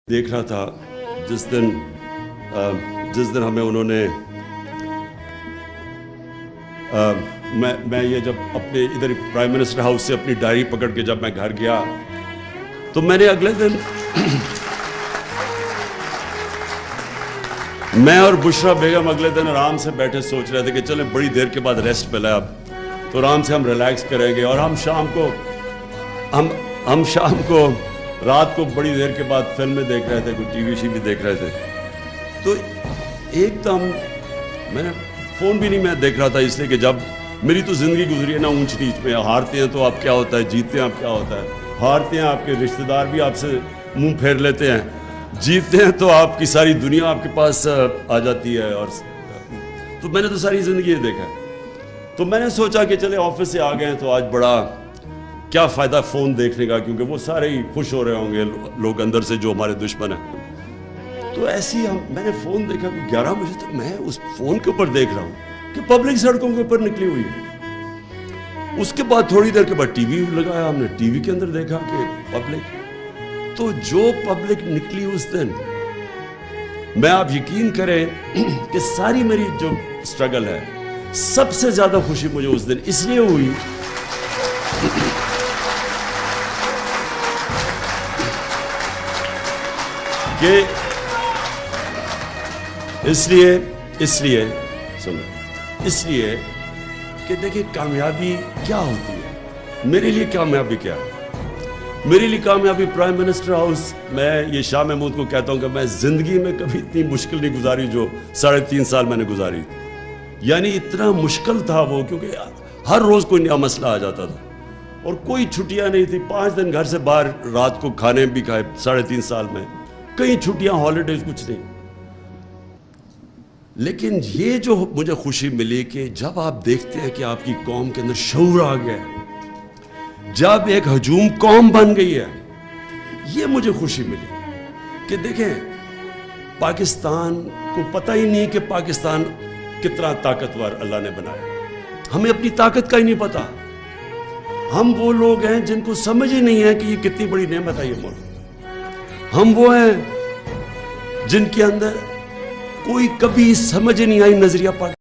دیکھ رہا تھا جس دن ہمیں انہوں نے میں یہ جب اپنے ادھر پرائم منسٹر ہاؤس سے اپنی ڈائری پکڑ کے جب میں گھر گیا تو میں نے اگلے دن میں اور بشرا بیگم اگلے دن آرام سے بیٹھے سوچ رہے تھے کہ چلیں بڑی دیر کے بعد ریسٹ ملا اب تو آرام سے ہم ریلیکس کریں گے، اور ہم شام کو رات کو بڑی دیر کے بعد فلمیں دیکھ رہے تھے، کوئی ٹی وی بھی دیکھ رہے تھے، تو ایک دم میں نے فون بھی نہیں میں دیکھ رہا تھا، اس لیے کہ جب میری تو زندگی گزری ہے نا اونچ نیچ میں، ہارتے ہیں تو آپ کیا ہوتا ہے، جیتتے ہیں آپ کیا ہوتا ہے، ہارتے ہیں آپ کے رشتہ دار بھی آپ سے منہ پھیر لیتے ہیں، جیتتے ہیں تو آپ کی ساری دنیا آپ کے پاس آ جاتی ہے، اور تو میں نے تو ساری زندگی یہ دیکھا ہے، تو میں نے سوچا کہ چلے آفس سے آ گئے ہیں تو آج بڑا کیا فائدہ فون دیکھنے کا، کیونکہ وہ سارے ہی خوش ہو رہے ہوں گے لوگ اندر سے جو ہمارے دشمن ہیں، تو ایسی میں نے فون دیکھا 11 بجے تک میں اس فون کے اوپر دیکھ رہا ہوں کہ پبلک سڑکوں کے اوپر نکلی ہوئی ہے، اس کے بعد تھوڑی دیر کے بعد ٹی وی لگایا، ہم نے ٹی وی کے اندر دیکھا کہ پبلک، تو جو پبلک نکلی اس دن، میں آپ یقین کریں کہ ساری میری جو سٹرگل ہے سب سے زیادہ خوشی مجھے اس دن اس لیے ہوئی کہ اس لیے کہ دیکھیں کامیابی کیا ہوتی ہے، میرے لیے کامیابی کیا ہے، میرے لیے کامیابی پرائم منسٹر ہاؤس، میں یہ شاہ محمود کو کہتا ہوں کہ میں زندگی میں کبھی اتنی مشکل نہیں گزاری جو 3.5 سال میں نے گزاری، یعنی اتنا مشکل تھا وہ، کیونکہ ہر روز کوئی نیا مسئلہ آ جاتا تھا اور کوئی چھٹیاں نہیں تھی، 5 دن گھر سے باہر رات کو کھانے بھی کھائے 3.5 سال میں، کئی چھٹیاں ہالیڈیز کچھ نہیں، لیکن یہ جو مجھے خوشی ملی کہ جب آپ دیکھتے ہیں کہ آپ کی قوم کے اندر شعور آ گیا ہے، جب ایک ہجوم قوم بن گئی ہے، یہ مجھے خوشی ملی کہ دیکھیں پاکستان کو پتہ ہی نہیں کہ پاکستان کتنا طاقتور اللہ نے بنایا، ہمیں اپنی طاقت کا ہی نہیں پتا، ہم وہ لوگ ہیں جن کو سمجھ ہی نہیں ہے کہ یہ کتنی بڑی نعمت ہے یہ ملک، ہم وہ ہیں جن کے اندر کوئی کبھی سمجھ نہیں آئی نظریہ